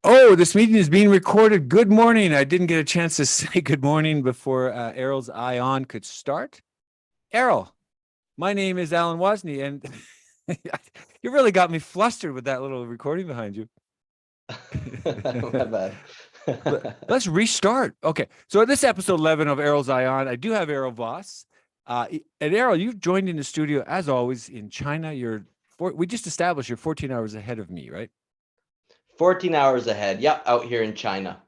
Oh, this meeting is being recorded. Good morning. I didn't get a chance to say good morning before Errol's Eye On could start. Errol, my name is Alan Wasney, and you really got me flustered with that little recording behind you. My bad. Let's restart. Okay, so this episode 11 of Errol's Eye On, I do have Errol Vas. And Errol, you've joined in the studio, as always, in China. We just established you're 14 hours ahead of me, right? 14 hours ahead. Yep, out here in China.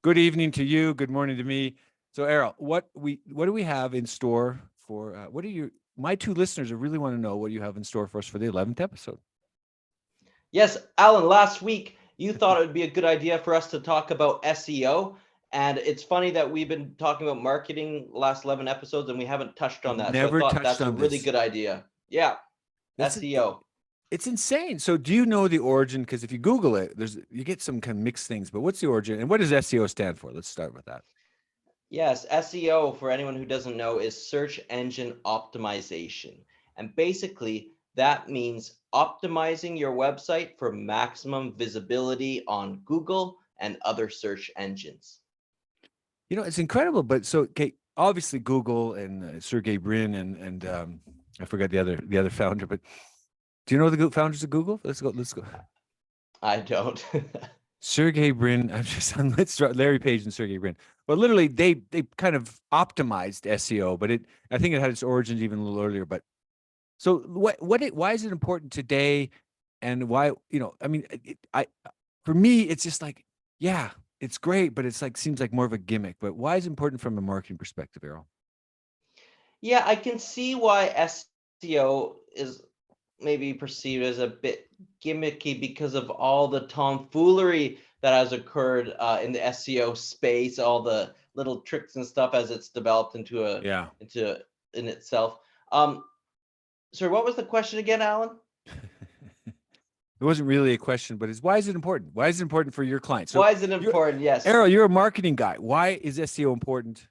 Good evening to you. Good morning to me. So, Errol, what do we have in store for? My two listeners really want to know what you have in store for us for the 11th episode. Yes, Alan. Last week you thought it would be a good idea for us to talk about SEO, and it's funny that we've been talking about marketing the last 11 episodes and we haven't touched on that. Never so I thought touched that's on a really this. good idea. Yeah, SEO. It's insane. So, do you know the origin? Because if you Google it, you get some kind of mixed things. But what's the origin, and what does SEO stand for? Let's start with that. Yes, SEO, for anyone who doesn't know, is search engine optimization. And basically, that means optimizing your website for maximum visibility on Google and other search engines. You know, it's incredible. But so, okay, obviously Google and Sergey Brin and I forgot the other founder. But do you know the founders of Google? Let's go. I don't. Sergey Brin. Let's start Larry Page and Sergey Brin. But literally, they kind of optimized SEO. But I think it had its origins even a little earlier. But so why is it important today, and why, I mean, for me, it's just like, yeah, it's great, but it's like seems like more of a gimmick. But why is it important from a marketing perspective, Errol? Yeah, I can see why SEO is maybe perceived as a bit gimmicky because of all the tomfoolery that has occurred in the SEO space, all the little tricks and stuff as it's developed into in itself. So what was the question again, Alan? It wasn't really a question, but why is it important? Why is it important for your clients? So why is it important? Yes. Errol, you're a marketing guy. Why is SEO important?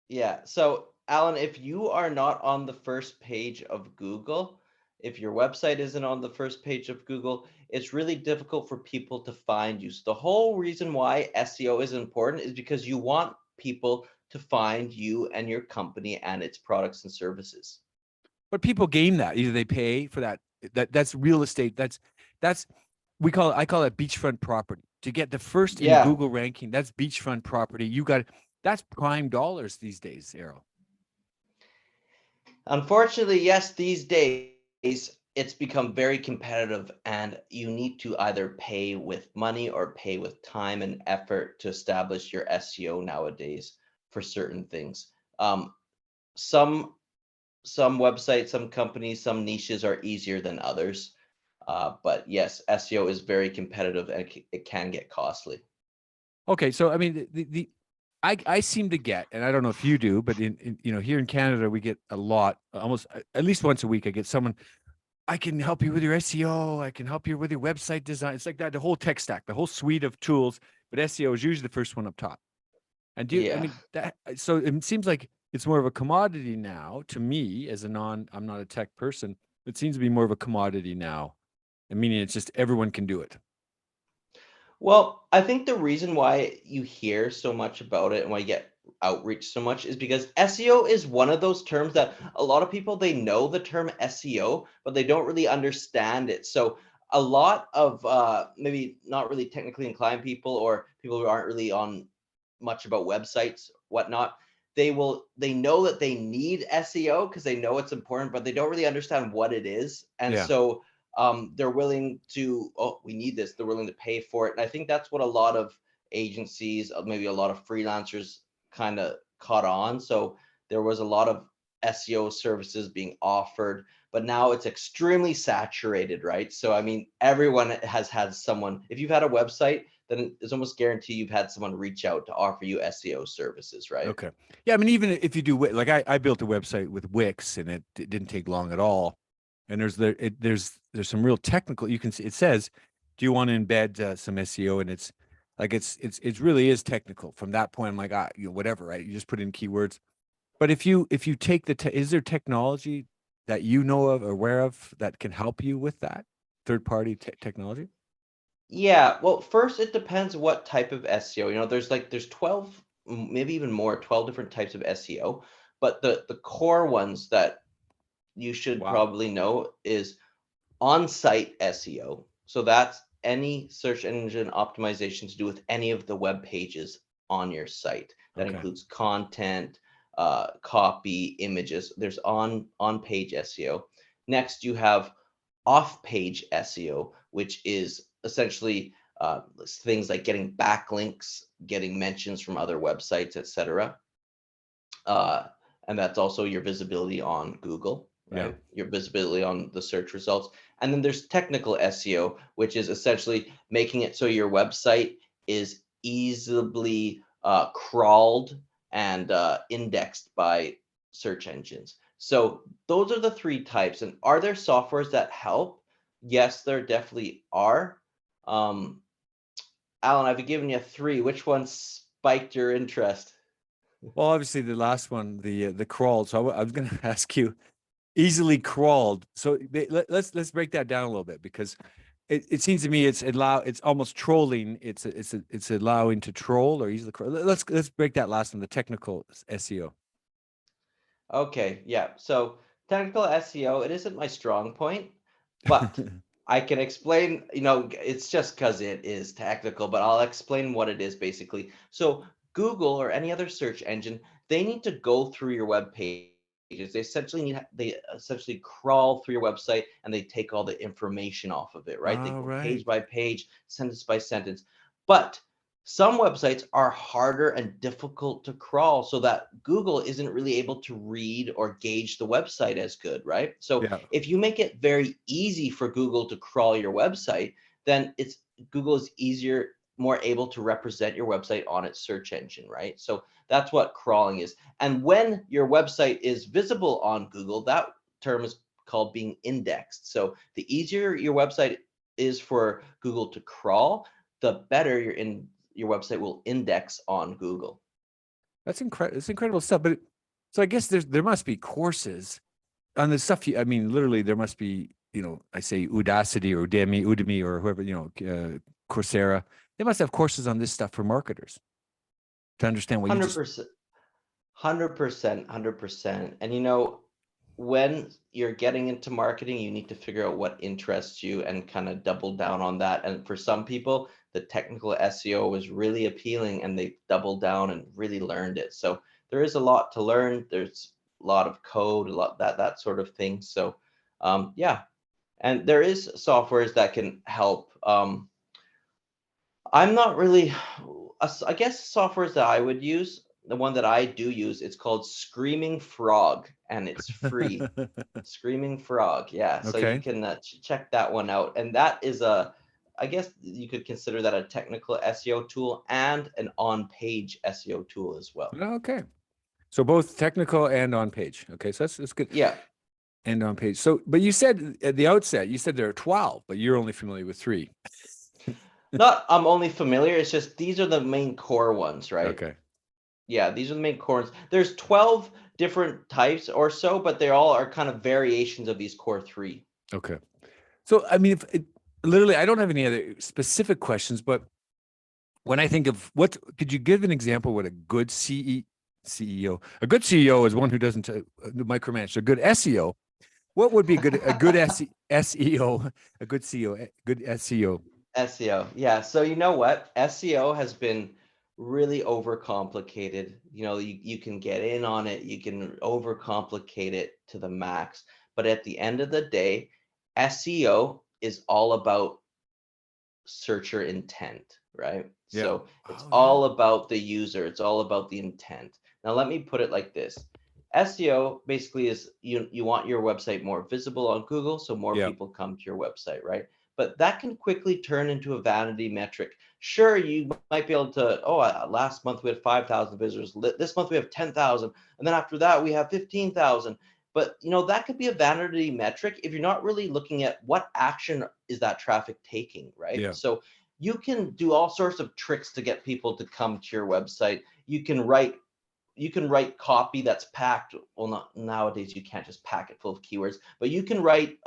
Yeah. So, Alan, if you are not on the first page of Google, if your website isn't on the first page of Google, it's really difficult for people to find you. So the whole reason why SEO is important is because you want people to find you and your company and its products and services. But people game that. Either they pay for that. That's real estate. That's I call it beachfront property. To get the first in the Google ranking, that's beachfront property. That's prime dollars these days, Errol. Unfortunately, yes, these days it's become very competitive, and you need to either pay with money or pay with time and effort to establish your SEO nowadays for certain things. Some websites, some companies, some niches are easier than others. But yes, SEO is very competitive and it can get costly. Okay, so I mean, I seem to get, and I don't know if you do, but in here in Canada, we get a lot, almost at least once a week. I get someone, I can help you with your SEO. I can help you with your website design. It's like that, the whole tech stack, the whole suite of tools. But SEO is usually the first one up top. And so it seems like it's more of a commodity now to me I'm not a tech person. It seems to be more of a commodity now, meaning it's just everyone can do it. Well, I think the reason why you hear so much about it and why you get outreach so much is because SEO is one of those terms that a lot of people, they know the term SEO, but they don't really understand it. So a lot of maybe not really technically inclined people or people who aren't really on much about websites, whatnot, they know that they need SEO because they know it's important, but they don't really understand what it is. And so they're willing to, we need this. They're willing to pay for it. And I think that's what a lot of agencies, maybe a lot of freelancers kind of caught on. So there was a lot of SEO services being offered, but now it's extremely saturated, right? So, I mean, everyone has had someone, if you've had a website, then it's almost guaranteed you've had someone reach out to offer you SEO services, right? Okay. Yeah, I mean, even if you do, like I built a website with Wix, and it didn't take long at all. And there's some real technical. You can see it says, "Do you want to embed some SEO?" And it's like it really is technical. From that point, I'm like, whatever, right? You just put in keywords. But if you take is there technology that you know of or aware of that can help you with that third party technology? Yeah, well, first it depends what type of SEO. There's 12, maybe even more, 12 different types of SEO, but the core ones that you should Wow. probably know is on-site SEO. So that's any search engine optimization to do with any of the web pages on your site. That Okay. includes content, copy, images. There's on-page SEO. Next, you have off-page SEO, which is essentially things like getting backlinks, getting mentions from other websites, etc. Uh, and that's also your visibility on Google, Yeah. right? Your visibility on the search results. And then there's technical SEO, which is essentially making it so your website is easily crawled and indexed by search engines. So those are the three types. And are there softwares that help? Yes, there definitely are. Um, Alan, I've given you three. Which one spiked your interest? Well, obviously the last one, the crawled. So I was going to ask you, easily crawled. So let's break that down a little bit, because it seems to me it's almost trolling. It's allowing to troll or easily crawl. Let's break that last one, the technical SEO. Okay, yeah. So technical SEO, it isn't my strong point, but I can explain, it's just because it is technical, but I'll explain what it is basically. So Google or any other search engine, they need to go through your web pages. They essentially crawl through your website and they take all the information off of it, right? They All go right. page by page, sentence by sentence. But some websites are harder and difficult to crawl so that Google isn't really able to read or gauge the website as good, right? So Yeah. if you make it very easy for Google to crawl your website, then Google is easier, more able to represent your website on its search engine, right? So that's what crawling is. And when your website is visible on Google, that term is called being indexed. So the easier your website is for Google to crawl, the better your website will index on Google. That's incredible. It's incredible stuff. But so I guess there must be courses on the stuff. I mean, literally, there must be. I say Udacity or Udemy or whoever. Coursera. They must have courses on this stuff for marketers to understand what you just. 100%, 100%, 100%. And when you're getting into marketing, you need to figure out what interests you and kind of double down on that. And for some people, the technical SEO was really appealing and they doubled down and really learned it. So there is a lot to learn. There's a lot of code, a lot that sort of thing. So yeah, and there is softwares that can help. I'm not really, I guess softwares that I would use, the one that I do use, it's called Screaming Frog and it's free. Screaming Frog, yeah. So you Okay. can check that one out. And that is I guess you could consider that a technical SEO tool and an on-page SEO tool as well. Okay. So both technical and on page. Okay. So that's good. Yeah, And on page. So, but you said at the outset, you said there are 12, but you're only familiar with three. not I'm only familiar. It's just these are the main core ones, right? Okay. Yeah, these are the main core ones. There's 12 different types or so, but they all are kind of variations of these core three. Okay. So, I mean, literally, I don't have any other specific questions, but when I think of could you give an example what a good CEO, a good CEO is one who doesn't micromanage. A good SEO, what would be a good SEO, a good CEO, good SEO? SEO. Yeah. So you know what? SEO has been really overcomplicated. You can get in on it, you can overcomplicate it to the max. But at the end of the day, SEO is all about searcher intent, right? Yeah. So it's Oh, yeah. all about the user, it's all about the intent. Now, let me put it like this. SEO basically is you want your website more visible on Google so more Yeah. people come to your website, right? But that can quickly turn into a vanity metric. Sure, you might be able to, last month we had 5,000 visitors. This month we have 10,000. And then after that, we have 15,000. But that could be a vanity metric if you're not really looking at what action is that traffic taking, right? Yeah. So you can do all sorts of tricks to get people to come to your website. You can write copy that's packed. Well, not nowadays, you can't just pack it full of keywords, but you can write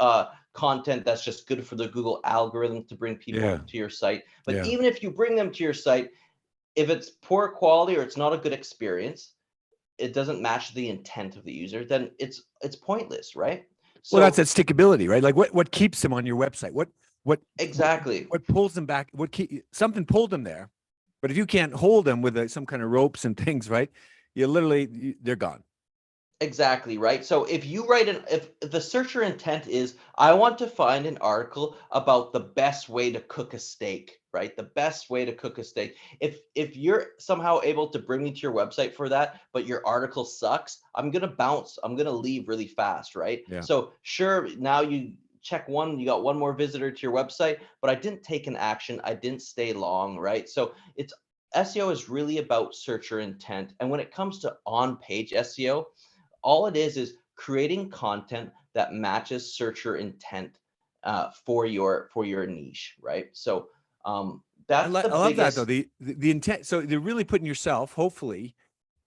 content that's just good for the Google algorithm to bring people to your site. But Yeah. even if you bring them to your site, if it's poor quality or it's not a good experience, it doesn't match the intent of the user, then it's pointless, right? Well, that's So that stickability, right? Like what keeps them on your website? What exactly. what pulls them back? Something pulled them there, but if you can't hold them with some kind of ropes and things, right? They're gone. Exactly, right? So if you write if the searcher intent is, I want to find an article about the best way to cook a steak, right? The best way to cook a steak. If you're somehow able to bring me to your website for that, but your article sucks, I'm gonna bounce. I'm gonna leave really fast, right? Yeah. So sure, now you you got one more visitor to your website, but I didn't take an action. I didn't stay long, right? So it's SEO is really about searcher intent. And when it comes to on-page SEO, all it is creating content that matches searcher intent for your niche, right? So that's the I love that though. biggest. The intent. So they're really putting yourself, hopefully,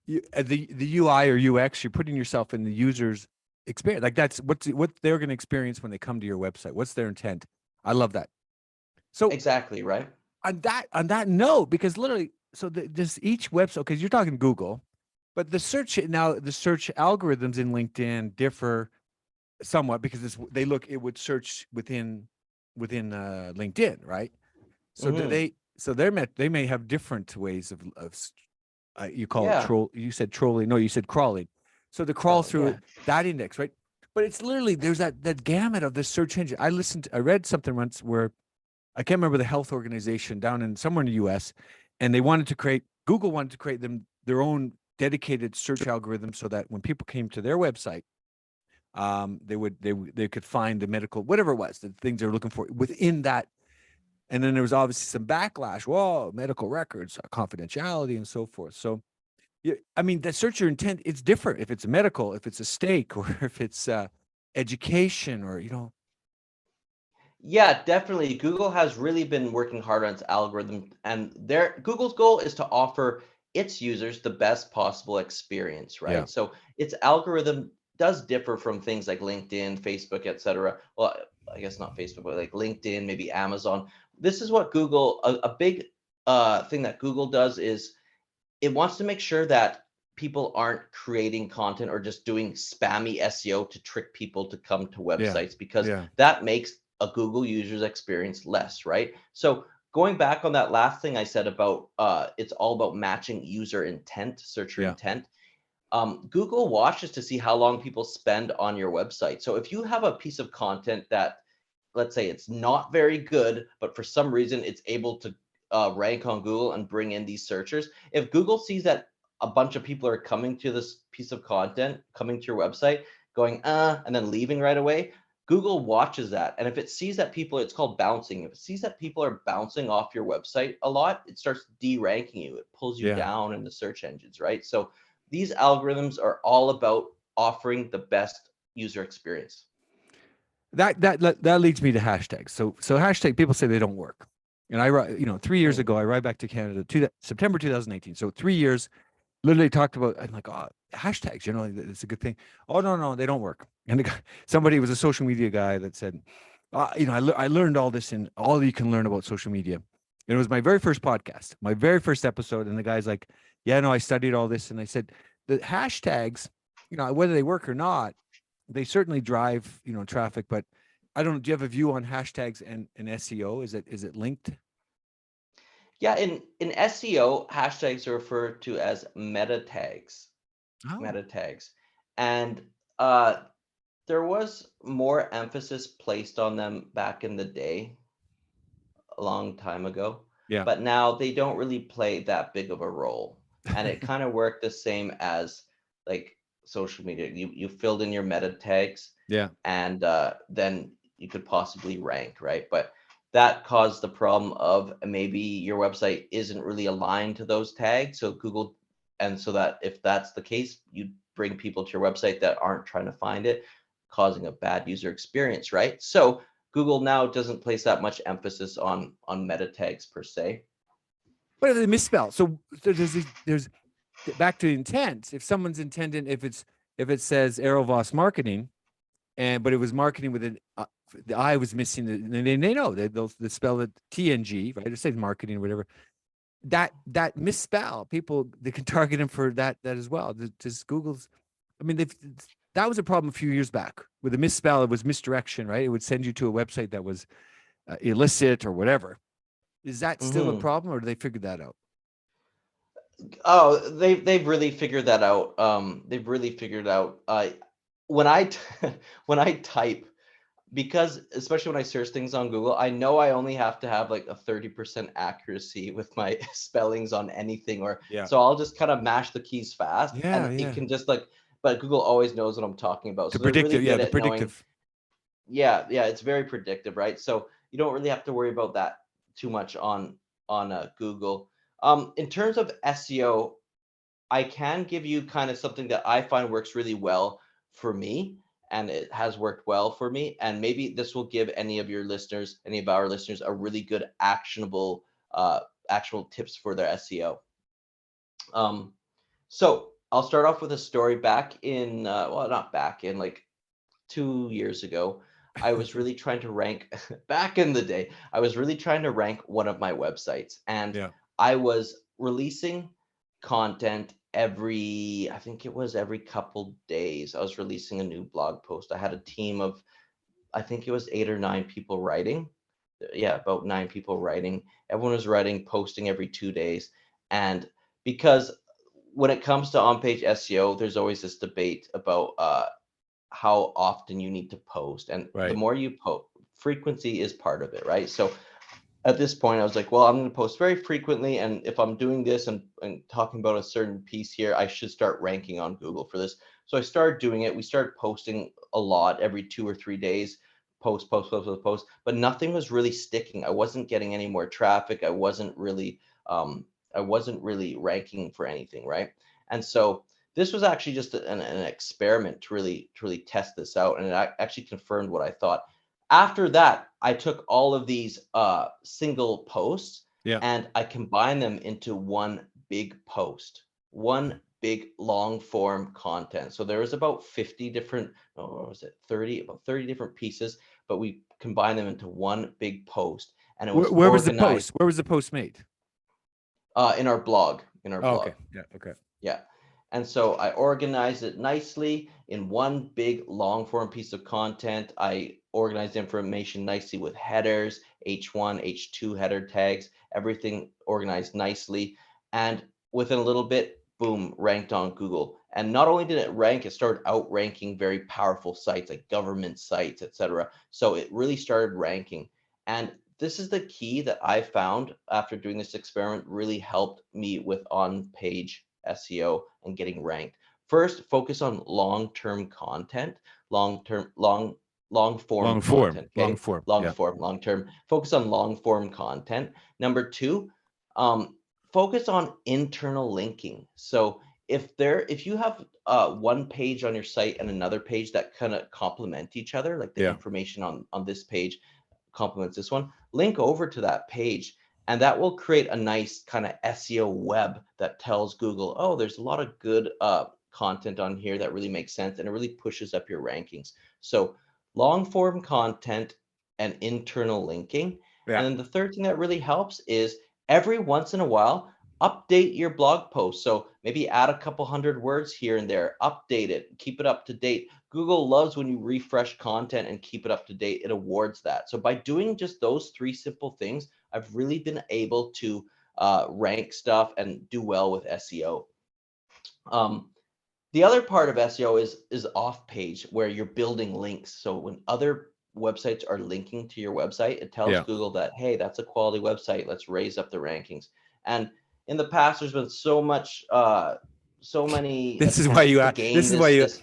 the UI or UX. You're putting yourself in the user's experience. Like that's what they're going to experience when they come to your website. What's their intent? I love that. So Exactly, right? on that note, because literally, so this each website, because you're talking Google, but the search algorithms in LinkedIn differ somewhat because it would search within LinkedIn, right? So do Hmm. they may have different ways of you call it Yeah. troll. You said trolling. No, you said crawling. So to crawl Oh, through yeah. that index, right? But it's literally there's that gamut of the search engine. I read something once where I can't remember the health organization down in somewhere in the U.S. and Google wanted to create their own dedicated search algorithm so that when people came to their website, they could find the medical whatever it was the things they were looking for within that. And then there was obviously some backlash. Whoa, medical records, confidentiality, and so forth. So, yeah, I mean, the searcher intent it's different if it's medical, if it's a steak, or if it's education, or Yeah, definitely. Google has really been working hard on its algorithm, and Google's goal is to offer its users the best possible experience, yeah, right? So its algorithm does differ from things like LinkedIn, Facebook, etc. Well, I guess not Facebook, but like LinkedIn, maybe Amazon. This is what a big thing that Google does is it wants to make sure that people aren't creating content or just doing spammy SEO to trick people to come to yeah, websites, because yeah, that makes a Google user's experience less, right? So going back on that last thing I said about it's all about matching user intent, searcher yeah, intent. Google watches to see how long people spend on your website. So if you have a piece of content that, let's say it's not very good, but for some reason it's able to rank on Google and bring in these searchers. If Google sees that a bunch of people are coming to this piece of content, coming to your website, going, and then leaving right away, Google watches that. And if it sees that it's called bouncing. If it sees that people are bouncing off your website a lot, it starts de-ranking you. It pulls you yeah. down in the search engines, right? So these algorithms are all about offering the best user experience. That leads me to hashtags. So hashtag people say they don't work, and I write 3 years Mm. ago I arrived back to Canada September 2018. So 3 years literally talked about. I'm like, oh, hashtags, it's a good thing. Oh no, they don't work. And somebody was a social media guy that said, I learned all this and all you can learn about social media. And it was my very first podcast, my very first episode, and the guy's like, yeah, no, I studied all this, and I said the hashtags, whether they work or not, they certainly drive traffic, but I don't know. Do you have a view on hashtags and SEO? Is it linked? Yeah, in SEO, hashtags are referred to as meta tags. Oh, Meta tags. And uh, there was more emphasis placed on them back in the day, a long time ago, yeah, but now they don't really play that big of a role. And it kind of worked the same as like social media. You filled in your meta tags, yeah, and then you could possibly rank, right? But that caused the problem of maybe your website isn't really aligned to those tags. So Google, and so that if that's the case, you bring people to your website that aren't trying to find it, causing a bad user experience, right? So Google now doesn't place that much emphasis on meta tags per se. but they misspell. So there's back to intent. If someone's intended, if it says Errol Vas marketing, but it was marketing with an the I was missing. And they know they'll spell it TNG, right? It says marketing or whatever. That misspell, people, they can target them for that as well. Just Google's. I mean, that was a problem a few years back with a misspell. It was misdirection, right? It would send you to a website that was illicit or whatever. Is that still a Hmm. problem, or they figured that out? Oh, they've really figured that out. They've really figured out. When I when I type, because especially when I search things on Google, I know I only have to have like a 30% accuracy with my spellings on anything, or Yeah. so I'll just kind of mash the keys fast, Yeah, and it yeah. can just like. But Google always knows what I'm talking about, The so they're really predictive, yeah, good the at knowing. predictive. Yeah, yeah, it's very predictive, right? So you don't really have to worry about that too much on Google. In terms of SEO, I can give you kind of something that I find works really well for me, and it has worked well for me. And maybe this will give any of your listeners, any of our listeners, a really good uh, actual tips for their SEO. Um, so I'll start off with a story back in, well, not back in, like 2 years ago. I was really trying to rank back in the day. I was really trying to rank one of my websites, and Yeah. I was releasing content every, I think it was every couple days. I was releasing a new blog post. I had a team of, I think it was 8 or 9 people writing. Yeah, about 9 people writing. Everyone was writing, posting every 2 days. And because when it comes to on-page SEO, there's always this debate about how often you need to post. And the Right. more you post, frequency is part of it, right? So at this point, I was like, well, I'm going to post very frequently. And if I'm doing this and talking about a certain piece here, I should start ranking on Google for this. So I started doing it. We started posting a lot every 2 or 3 days, post, post, post, post, post, but nothing was really sticking. I wasn't getting any more traffic. Um, I wasn't really ranking for anything, right? And so this was actually just an experiment to really test this out. And it actually confirmed what I thought. After that, I took all of these single posts Yeah. and I combined them into one big post, one big long form content. So there was about 50 different, oh, what was it, 30, about 30 different pieces, but we combined them into one big post, and it was Where was the organized post? Where was the post made? in our blog, in our Oh, blog. okay. Yeah. Okay. Yeah. And so I organized it nicely in one big long form piece of content. I organized information nicely with headers, H1, H2 header tags, everything organized nicely. And within a little bit, boom, ranked on Google. And not only did it rank, it started outranking very powerful sites like government sites, etc. So it really started ranking. And this is the key that I found after doing this experiment really helped me with on-page SEO and getting ranked. First, focus on long-term content, long-term, long-form Long form. content. Long Okay, form. long Yeah. form, long-term. Focus on long-form content. Number two, um, focus on internal linking. So if you have one page on your site and another page that kind of complement each other, like the Yeah. information on this page complements this one, link over to that page. And that will create a nice kind of SEO web that tells Google, oh, there's a lot of good content on here that really makes sense. And it really pushes up your rankings. So long form content and internal linking. And Yeah. then the third thing that really helps is every once in a while, update your blog post. So maybe add a couple hundred words here and there, update it, keep it up to date. Google loves when you refresh content and keep it up to date. It awards that. So by doing just those three simple things, I've really been able to rank stuff and do well with SEO. Um, the other part of SEO is off page, where you're building links. So when other websites are linking to your website, it tells Yeah. Google that, hey, that's a quality website. Let's raise up the rankings. And in the past, there's been so many This is why attempts you. to gain This is why this you. this.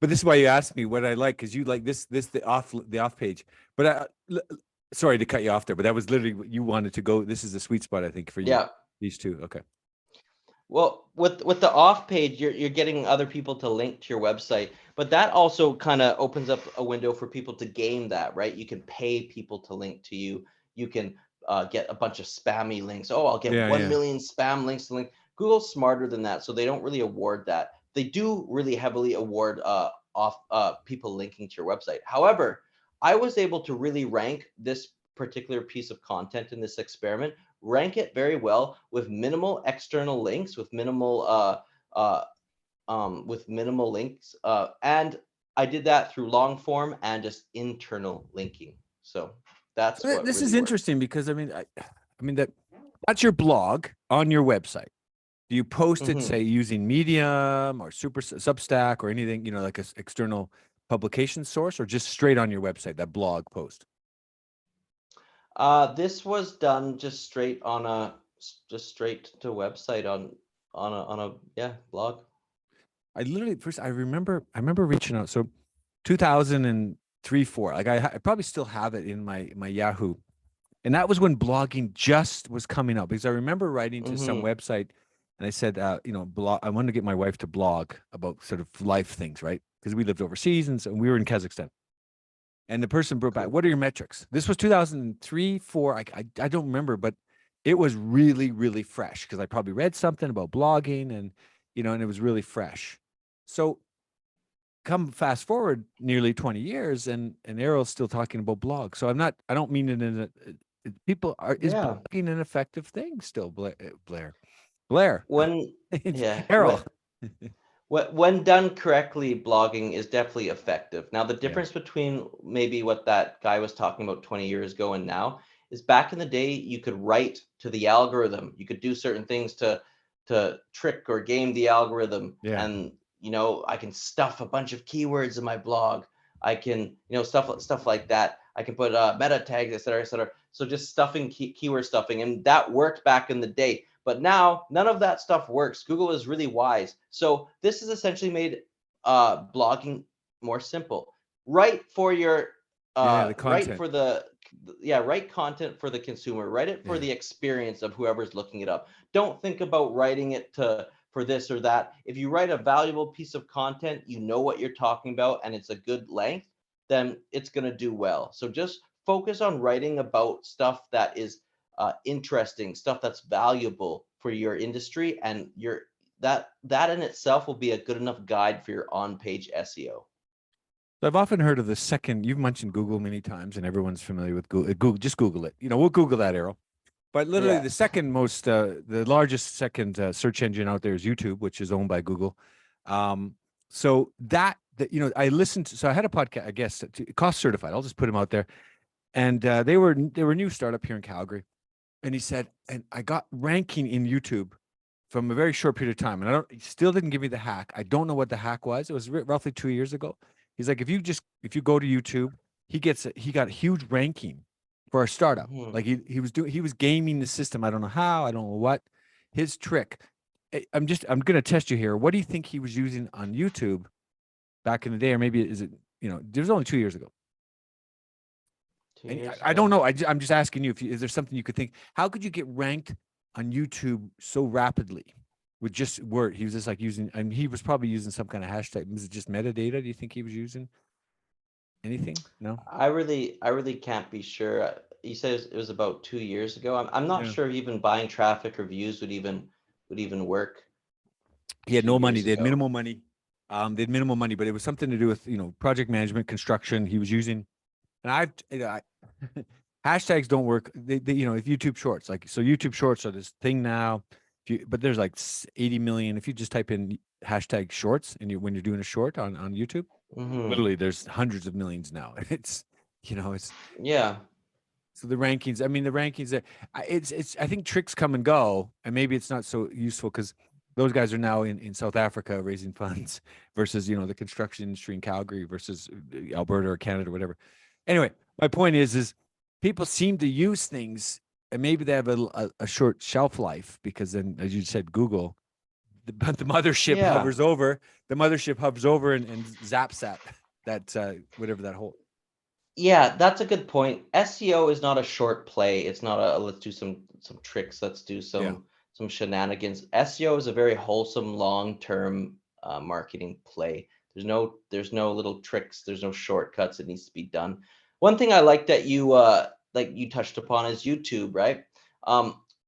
But this is why you asked me what I like, because you like this the off page. But sorry to cut you off there, but that was literally what you wanted to go. This is the sweet spot, I think, for you. Yeah. These two. Okay. Well, with the off page, you're getting other people to link to your website, but that also kind of opens up a window for people to game that, right? You can pay people to link to you. You can get a bunch of spammy links. Oh, I'll get Yeah. 1 Yeah. million spam links to link. Google's smarter than that, so they don't really award that. They do really heavily award off people linking to your website. However, I was able to really rank this particular piece of content in this experiment, rank it very well with minimal external links, with minimal links, and I did that through long form and just internal linking. So that's So what this really is worked. interesting because I mean that's your blog on your website. Do you post it, Mhm. say, using Medium or Substack or anything, like an external publication source, or just straight on your website, that blog post? This was done just straight to website on a yeah blog. I remember reaching out. So 2003, 4, like I probably still have it in my Yahoo. And that was when blogging just was coming up, because I remember writing to some Hmm. website and I said, blog, I wanted to get my wife to blog about sort of life things, right? Because we lived overseas and so we were in Kazakhstan. And the person brought back, Cool. what are your metrics? This was 2003, 4. I don't remember, but it was really, really fresh because I probably read something about blogging and it was really fresh. So come fast forward nearly 20 years and Errol's still talking about blogs. So I don't mean it in is Yeah. blogging an effective thing still, Blair, When yeah Errol. when done correctly, blogging is definitely effective. Now, the Yeah. difference between maybe what that guy was talking about 20 years ago and now is back in the day, you could write to the algorithm. You could do certain things to trick or game the algorithm. Yeah. And, I can stuff a bunch of keywords in my blog. I can, stuff like that. I can put meta tags, et cetera, et cetera. So just stuffing keyword stuffing. And that worked back in the day. But now none of that stuff works. Google is really wise. So this has essentially made blogging more simple. Write for your Yeah. The write content. for the yeah, write content for the consumer. Write it for Yeah. the experience of whoever's looking it up. Don't think about writing it to for this or that. If you write a valuable piece of content, you know what you're talking about and it's a good length, then it's going to do well. So just focus on writing about stuff that is interesting, stuff that's valuable for your industry, and that in itself will be a good enough guide for your on-page SEO. So I've often heard of the second, you've mentioned Google many times and everyone's familiar with Google. Google, just Google it. We'll Google that, Errol. But literally, Yeah. the second most, the largest second search engine out there is YouTube, which is owned by Google. So I listened to, so I had a podcast, I guess, Cost Certified. I'll just put him out there, and they were a new startup here in Calgary, and he said, and I got ranking in YouTube from a very short period of time, and he still didn't give me the hack. I don't know what the hack was. It was roughly 2 years ago. He's like, if you go to YouTube, he got a huge ranking for a startup. Mhm. Like he was gaming the system. I don't know how. I don't know what his trick. I'm gonna test you here. What do you think he was using on YouTube back in the day, or maybe is it it was only 2 years ago. Two And years I don't ago. know. I'm just asking you, is there something you could think? How could you get ranked on YouTube so rapidly with just word? He was just like using, and he was probably using some kind of hashtag. Was it just metadata? Do you think he was using anything? No. I really can't be sure. You said it was about 2 years ago. I'm not Yeah. sure if even buying traffic or views would even work He had two no money. years They had ago. minimal money. They had minimal money, but it was something to do with project management, construction. He was using, and hashtags don't work. If YouTube Shorts, like so, YouTube Shorts are this thing now. But there's like 80 million. If you just type in hashtag Shorts and when you're doing a short on YouTube, Hmm. literally there's hundreds of millions now. It's Yeah. so the rankings. I mean, the rankings are. It's. I think tricks come and go, and maybe it's not so useful because those guys are now in South Africa raising funds versus the construction industry in Calgary versus Alberta or Canada or whatever. Anyway, my point is people seem to use things and maybe they have a short shelf life because then, as you said, Google, but the mothership Yeah. hovers over. The mothership hovers over and zaps that whatever that whole. Yeah, that's a good point. SEO is not a short play. It's not a let's do some tricks, let's do Yeah. some shenanigans. SEO is a very wholesome long-term marketing play. There's no little tricks, there's no shortcuts. It needs to be done. One thing I like that you touched upon is YouTube, right?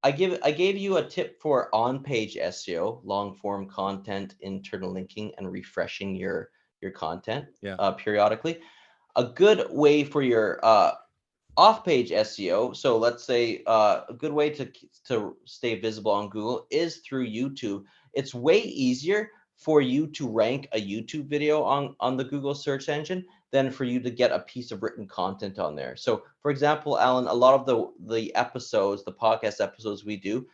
I gave you a tip for on-page SEO, long-form content, internal linking, and refreshing your content Yeah. periodically. a good way for your off-page SEO. So let's say a good way to stay visible on Google is through YouTube. It's way easier for you to rank a YouTube video on the Google search engine than for you to get a piece of written content on there. So for example, Alan, a lot of the episodes, the podcast episodes we do,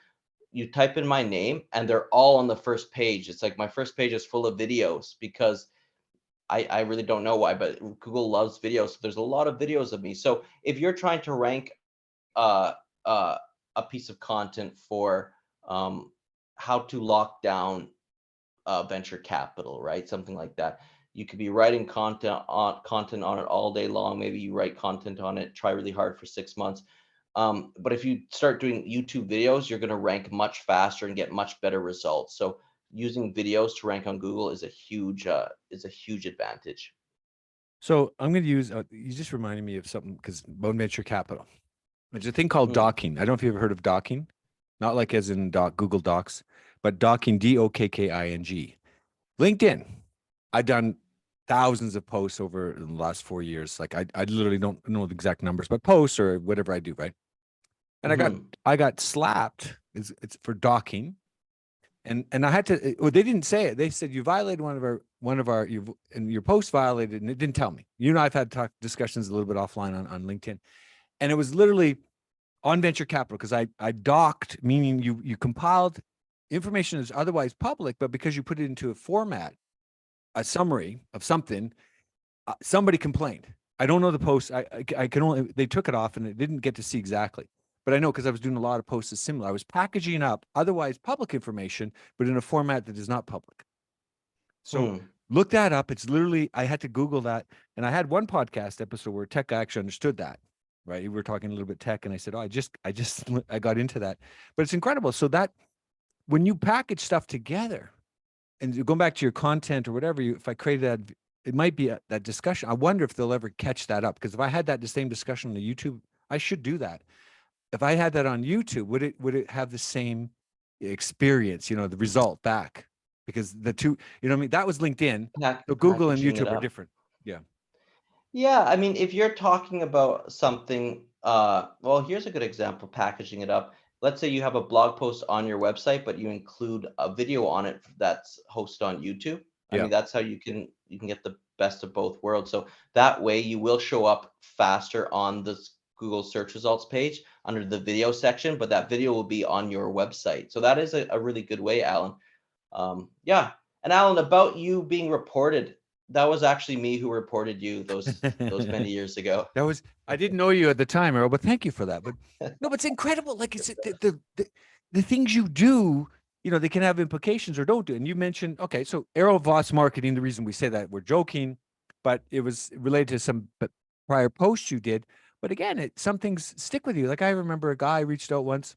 you type in my name and they're all on the first page. It's like my first page is full of videos because I really don't know why, but Google loves videos. So there's a lot of videos of me. So if you're trying to rank uh, uh, a piece of content for how to lock down venture capital, right? Something like that. You could be writing content on it all day long. Maybe you write content on it, try really hard for 6 months. But if you start doing YouTube videos, you're going to rank much faster and get much better results. So using videos to rank on Google is a huge advantage. So I'm going to use, you just reminded me of something because about venture capital. There's a thing called Mhm. docking. I don't know if you've ever heard of docking, not like as in Google Docs, but docking, DOKKING. LinkedIn. I've done thousands of posts over the last 4 years. Like I literally don't know the exact numbers, but posts or whatever I do, right? And Mhm. I got slapped. It's for docking. And I had to, well, they didn't say it. They said you violated one of our and your post violated, and it didn't tell me. You and I've had discussions a little bit offline on LinkedIn. And it was literally on venture capital because I docked, meaning you compiled information that's otherwise public, but because you put it into a format, a summary of something, somebody complained. I don't know the post. I can only, they took it off and it didn't get to see exactly. But I know because I was doing a lot of posts that's similar. I was packaging up otherwise public information, but in a format that is not public. So Hmm. look that up. It's literally, I had to Google that. And I had one podcast episode where tech actually understood that, right? We were talking a little bit tech and I said, oh, I got into that, but it's incredible. So that when you package stuff together and going back to your content or whatever, if I created that, it might be that discussion. I wonder if they'll ever catch that up. Because if I had the same discussion on the YouTube, I should do that. If I had that on YouTube, would it have the same experience, the result back? Because the two, what I mean? That was LinkedIn. So Google and Packaging it YouTube are up. different. Yeah. Yeah, I mean, if you're talking about something, well, here's a good example, packaging it up. Let's say you have a blog post on your website, but you include a video on it that's hosted on YouTube. I Yeah. mean, that's how you can get the best of both worlds. So that way you will show up faster on the Google search results page under the video section, but that video will be on your website. So that is a really good way, Alan. Yeah. And Alan, about you being reported, that was actually me who reported you those many years ago. That was, I didn't know you at the time, Errol, but thank you for that. But no, but it's incredible. Like it's the things you do, they can have implications or don't do. And you mentioned, okay, so Errol Vas marketing, the reason we say that we're joking, but it was related to some prior posts you did. But again, some things stick with you. Like I remember a guy reached out once.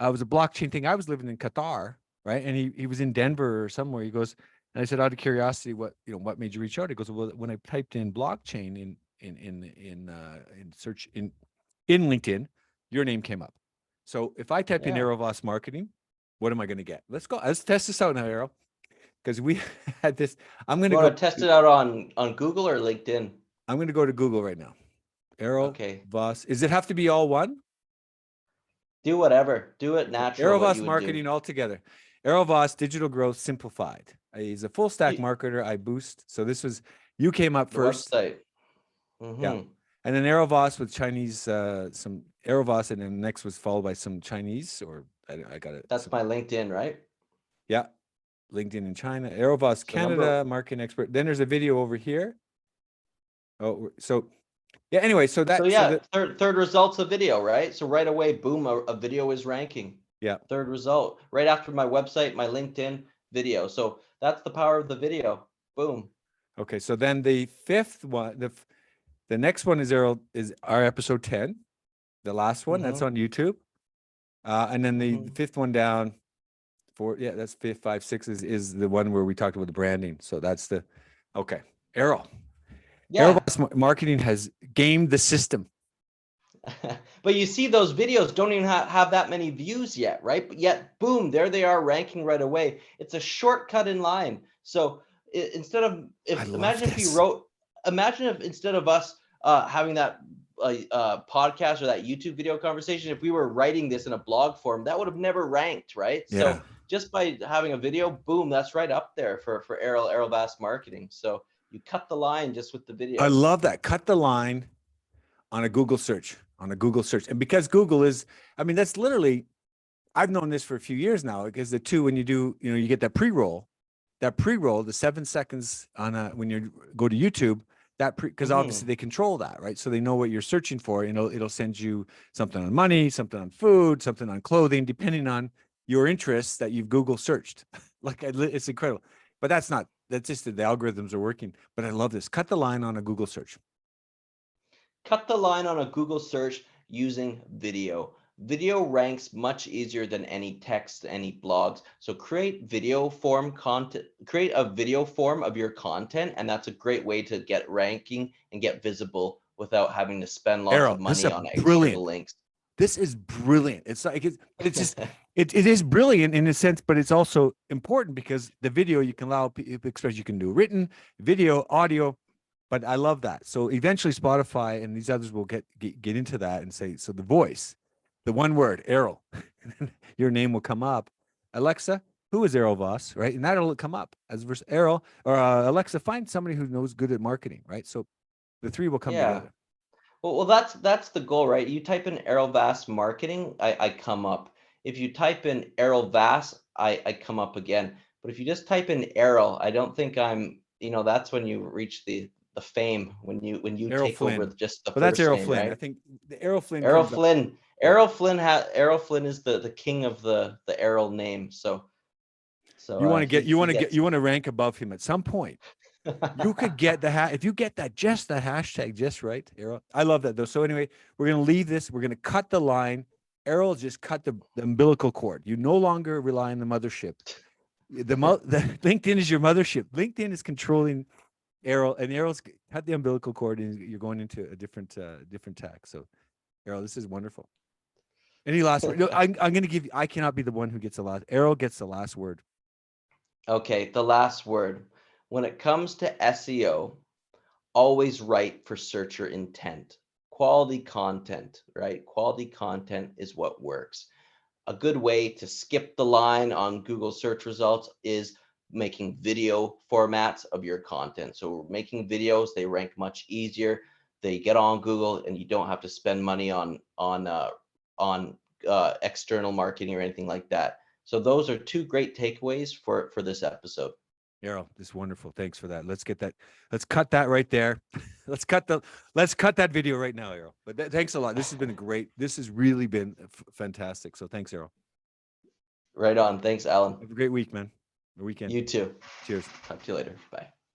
It was a blockchain thing. I was living in Qatar, right? And he was in Denver or somewhere. He goes, and I said, out of curiosity, what made you reach out? He goes, well, when I typed in blockchain in search in LinkedIn, your name came up. So if I type in Yeah. Errol Vas marketing, what am I going to get? Let's go. Let's test this out now, Errol, because we had this. I'm going You to want go. to test it out on Google or LinkedIn? I'm going to go to Google right now. Errol Okay. Vas. Does it have to be all one? Do whatever. Do it Okay. natural, Errol what Vas you would do. marketing altogether. Errol Vas digital growth simplified. He's a full stack You- marketer. I boost. So this was, you came up The first. website. Yeah. Mm-hmm. And then Errol Vas with Chinese, some Errol Vas, and then next was followed by some Chinese, or I got it. That's my LinkedIn, right? Yeah. LinkedIn in China. Errol Vas So number Canada, marketing expert. Then there's a video over here. Oh, so yeah. Anyway, so so that, so yeah, that, third result's a video, right? So right away, boom, a video is ranking. yeah. Third result. Right after my website, my LinkedIn video. So that's the power of the video. Boom. Okay. So then the fifth one, the next one is our episode 10, the last one that's Mm-hmm. on YouTube. And then the Mm-hmm. fifth one down, that's fifth, 5, 6 is the one where we talked about the branding. So that's okay. Errol Yeah. Vas marketing has gamed the system. But you see those videos don't even have that many views yet, right? But yet, boom, there they are ranking right away. It's a shortcut in line. So instead of I love imagine if you this. wrote imagine if instead of us having that podcast or that YouTube video conversation, if we were writing this in a blog form, that would have never ranked, right? Yeah. So just by having a video, boom, that's right up there for Errol Vas marketing. So you cut the line just with the video. I love that. Cut the line on a Google search, And because Google is, I mean, that's literally, I've known this for a few years now, because the two, when you do, you get that pre-roll, the 7 seconds on when you go to YouTube, because obviously they control that, right? So they know what you're searching for. It'll send you something on money, something on food, something on clothing, depending on your interests that you've Google searched. It's incredible. But that's just the algorithms are working. But I love this. Cut the line on a Google search. Cut the line on a Google search using video. Video ranks much easier than any text, any blogs. So create video form content, create a video form of your content, and that's a great way to get ranking and get visible without having to spend lots Errol, of this is money on external links. This is brilliant. It's like it's just it is brilliant in a sense, but it's also important because the video you can allow especially you can do written, video, audio. But I love that. So eventually Spotify and these others will get into that and say, so the voice, the one word, Errol, your name will come up. Alexa, who is Errol Vas, right? And that'll come up as Errol, or Alexa, find somebody who knows good at marketing, right? So the three will come together. Well, that's the goal, right? You type in Errol Vas marketing, I come up. If you type in Errol Vas, I come up again. But if you just type in Errol, I don't think I'm, that's when you reach the fame, when you Errol take Flynn. over just the But that's first Errol name, Flynn. right? I think the Errol Flynn. Errol Flynn. Errol Flynn is the king of the Errol name. So You want to rank above him at some point. You could get if you get that hashtag just right, Errol. I love that though. So anyway, we're gonna leave this. We're gonna cut the line. Errol just cut the umbilical cord. You no longer rely on the mothership. The LinkedIn is your mothership. LinkedIn is controlling Errol, and Errol's cut the umbilical cord, and you're going into a different tack. So, Errol, this is wonderful. Any last word? No, I'm going to give you. I cannot be the one who gets the last. Errol gets the last word. Okay, the last word. When it comes to SEO, always write for searcher intent. Quality content, right? Quality content is what works. A good way to skip the line on Google search results is making video formats of your content. So making videos, they rank much easier. They get on Google, and you don't have to spend money on external marketing or anything like that. So those are two great takeaways for this episode. Errol, this is wonderful. Thanks for that. Let's cut that right there. let's cut that video right now, Errol. But thanks a lot. This has really been fantastic. So thanks, Errol. Right on. Thanks, Alan. Have a great week, man. A weekend. You too. Cheers. Talk to you later. Bye.